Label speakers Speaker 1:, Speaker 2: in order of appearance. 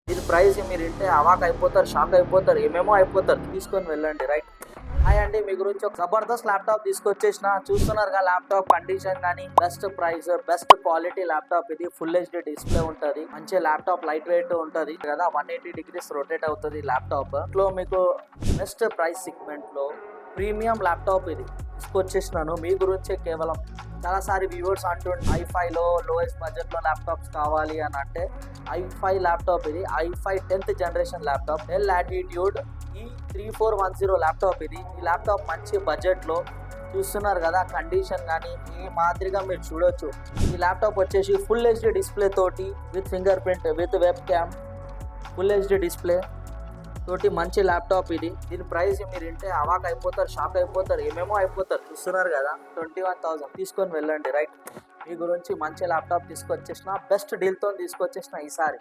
Speaker 1: దీని ప్రైస్ మీరు వింటే అవాక్ అయిపోతారు, షాక్ అయిపోతారు, ఏమేమో అయిపోతారు. తీసుకొని వెళ్ళండి. రైట్. హాయ్ అండి, మీ గురించి ఒక జబర్దస్త్ ల్యాప్టాప్ తీసుకొచ్చేసిన. చూస్తున్నారుగా ల్యాప్టాప్ కండిషన్ కానీ best price, best quality laptop ఇది. ఫుల్ హెచ్డి డిస్ప్లే ఉంటుంది, మంచి ల్యాప్టాప్, లైట్ వెయిట్ ఉంటుంది కదా. 180 degrees రొటేట్ అవుతుంది ల్యాప్టాప్ లో. మీకు బెస్ట్ ప్రైస్ సెగ్మెంట్ లో ప్రీమియం ల్యాప్టాప్ ఇది తీసుకొచ్చేసినాను మీ గురించే. కేవలం చాలాసారి వ్యూవర్స్ అంటుండే i5లో లోయెస్ట్ బడ్జెట్లో ల్యాప్టాప్స్ కావాలి అని అంటే i5 ల్యాప్టాప్ ఇది. i5 10th generation laptop, del latitude E3410 laptop ఇది. ఈ ల్యాప్టాప్ మంచి బడ్జెట్లో చూస్తున్నారు కదా. కండిషన్ కానీ ఈ మాదిరిగా మీరు చూడొచ్చు. ఈ ల్యాప్టాప్ వచ్చేసి ఫుల్ హెచ్డి డిస్ప్లే తోటి, with finger print, with web cam, full HD display తోటి మంచి ల్యాప్టాప్ ఇది. దీని ప్రైస్ మీరు వింటే అవాక్ అయిపోతారు, షాక్ అయిపోతారు, ఏమేమో అయిపోతారు. చూస్తున్నారు కదా, 21,000. తీసుకొని వెళ్ళండి. రైట్. మీ గురించి మంచి ల్యాప్టాప్ తీసుకొచ్చేసిన, బెస్ట్ డీల్తో తీసుకొచ్చేసిన ఈసారి.